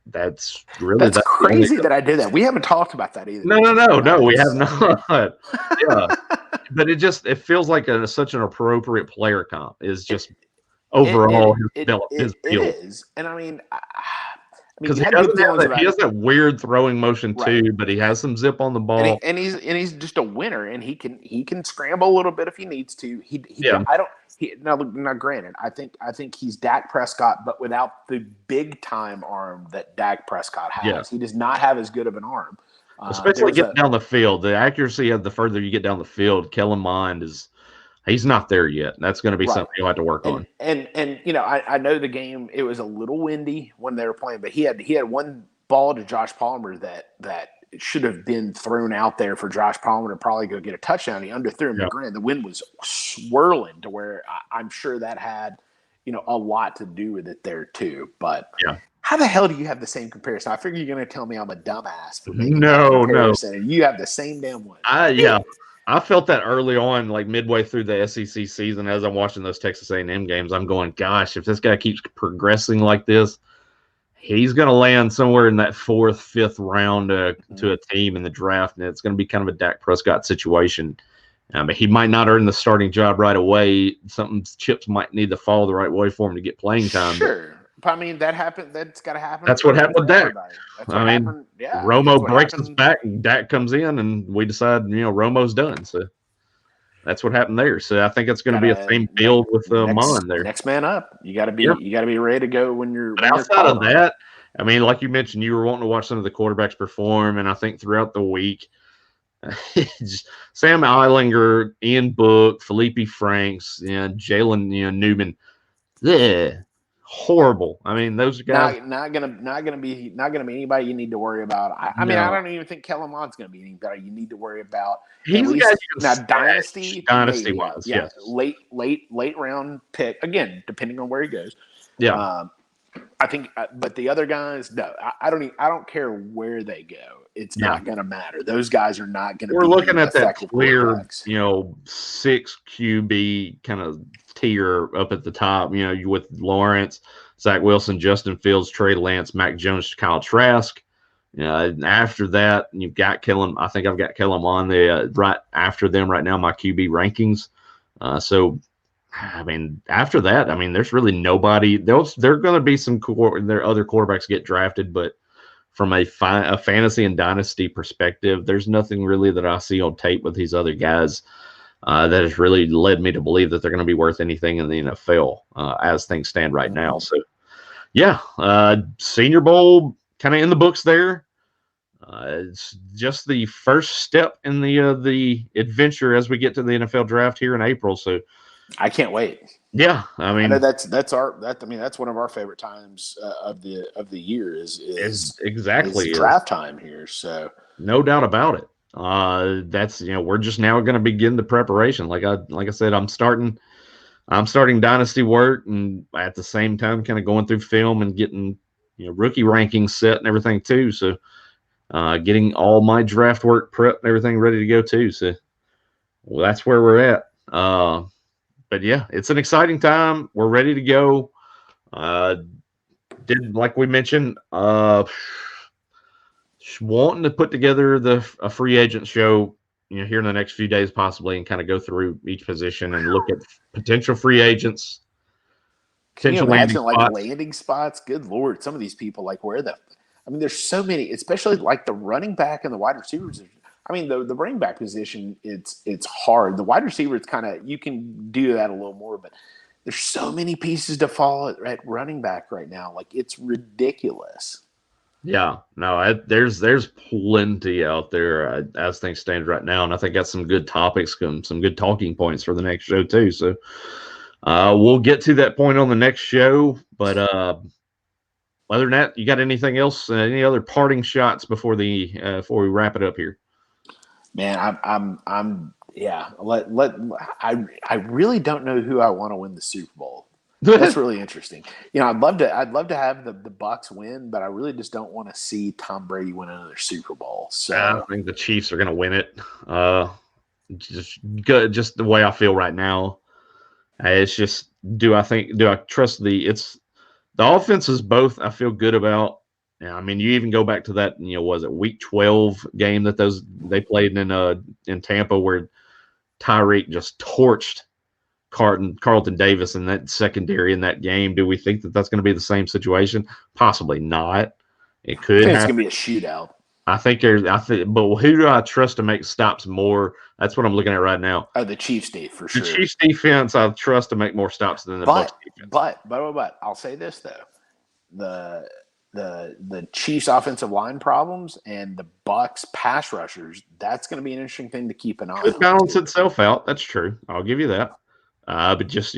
that's crazy that I did that. We haven't talked about that either. No, we have not. Yeah, but it feels like such an appropriate player comp is just overall his build. It is, and I mean, because he has that weird throwing motion too, but he has some zip on the ball, and he's just a winner, and he can scramble a little bit if he needs to. Now, granted, I think he's Dak Prescott, but without the big time arm that Dak Prescott has. Yeah. He does not have as good of an arm, especially getting down the field. The accuracy of the further you get down the field, Kellen Mond he's not there yet. That's going to be something you'll have to work on. And I know the game, it was a little windy when they were playing, but he had one ball to Josh Palmer that should have been thrown out there for Josh Palmer to probably go get a touchdown. He underthrew him. Granted, the wind was swirling to where I'm sure that had, a lot to do with it there too. But how the hell do you have the same comparison? I figure you're going to tell me I'm a dumbass for making that comparison. And you have the same damn one. I felt that early on, like midway through the SEC season, as I'm watching those Texas A&M games. I'm going, gosh, if this guy keeps progressing like this, he's going to land somewhere in that 4th, 5th round to a team in the draft, and it's going to be kind of a Dak Prescott situation. But he might not earn the starting job right away. Some chips might need to fall the right way for him to get playing time. Sure. I mean, that happened. That's got to happen. That's what happened with Dak. Romo breaks his back, and Dak comes in, and we decide, Romo's done. So that's what happened there. So I think it's going to be a same build with Mond there. Next man up. You got to be. You got to be ready to go when you're. But outside of that, I mean, like you mentioned, you were wanting to watch some of the quarterbacks perform, and I think throughout the week, Sam Ehlinger, Ian Book, Felipe Franks, and Jalen Newman. Yeah. Horrible. I mean, those guys not gonna be anybody you need to worry about. I mean, I don't even think Kellen Mond's gonna be anybody you need to worry about. He's a guy dynasty wise, yeah. Late round pick again, depending on where he goes. Yeah, I think, but the other guys, no, I don't care where they go. It's not going to matter. Those guys are not going to. We're looking at that clear, 6 QB kind of tier up at the top. With Lawrence, Zach Wilson, Justin Fields, Trey Lance, Mac Jones, Kyle Trask. After that, you've got Kellen. I think I've got Kellen on the right after them right now. My QB rankings. So I mean, after that, I mean, there's really nobody. There are going to be there other quarterbacks get drafted, but from a fantasy and dynasty perspective, there's nothing really that I see on tape with these other guys that has really led me to believe that they're going to be worth anything in the NFL as things stand right now. So, yeah, Senior Bowl kind of in the books there. It's just the first step in the adventure as we get to the NFL draft here in April. So I can't wait. Yeah, I mean, I know that's one of our favorite times of the year is exactly draft time here. So no doubt about it. That's we're just now going to begin the preparation. Like I said, I'm starting dynasty work, and at the same time, kind of going through film and getting rookie rankings set and everything too. So getting all my draft work prep and everything ready to go too. So that's where we're at. But yeah, it's an exciting time. We're ready to go. Did like we mentioned, wanting to put together a free agent show, here in the next few days possibly, and kind of go through each position and look at potential free agents. Can you imagine landing spots? Good Lord, some of these people there's so many, especially like the running back and the wide receivers. I mean, the running back position, it's hard. The wide receiver, it's kind of, you can do that a little more, but there's so many pieces to fall at running back right now. Like, it's ridiculous. Yeah, no, there's plenty out there as things stand right now, and I think that's some good topics, some good talking points for the next show too. So we'll get to that point on the next show. But other than that, you got anything else? Any other parting shots before we wrap it up here? Man, I really don't know who I want to win the Super Bowl. That's really interesting. I'd love to have the Bucs win, but I really just don't want to see Tom Brady win another Super Bowl. So I think the Chiefs are going to win it. Just the way I feel right now. It's just, do I trust the offenses both I feel good about. Yeah, I mean, you even go back to that, was it week 12 game that they played in Tampa where Tyreek just torched Carlton Davis in that secondary in that game. Do we think that that's going to be the same situation? Possibly not. It could. I think it's going to be a shootout. But who do I trust to make stops more? That's what I'm looking at right now. Oh, the Chiefs for sure. The Chiefs defense, I trust to make more stops than the Bucs defense. But I'll say this though, the Chiefs offensive line problems and the Bucs pass rushers, that's going to be an interesting thing to keep an eye on. It balance itself out. That's true. I'll give you that. But just,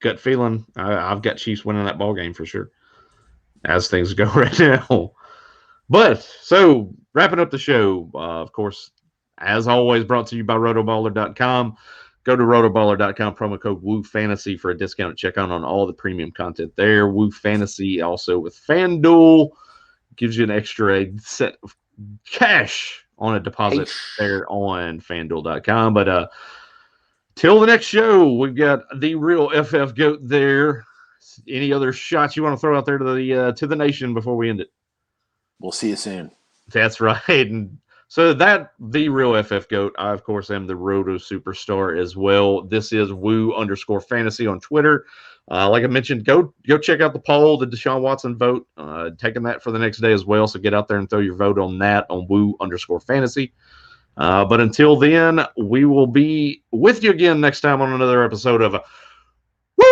gut feeling, I've got Chiefs winning that ball game for sure as things go right now. But so wrapping up the show, of course, as always, brought to you by rotoballer.com. Go to rotoballer.com, promo code WooFantasy for a discounted checkout on all the premium content there. Woo Fantasy also with FanDuel gives you an extra set of cash on a deposit there on FanDuel.com. But till the next show, we've got the real FF Goat there. Any other shots you want to throw out there to the nation before we end it? We'll see you soon. That's right. And so the real FF Goat, I, of course, am the Roto Superstar as well. This is Woo_Fantasy on Twitter. Like I mentioned, go check out the poll, the Deshaun Watson vote. Taking that for the next day as well. So get out there and throw your vote on that on Woo_Fantasy. But until then, we will be with you again next time on another episode of Woo!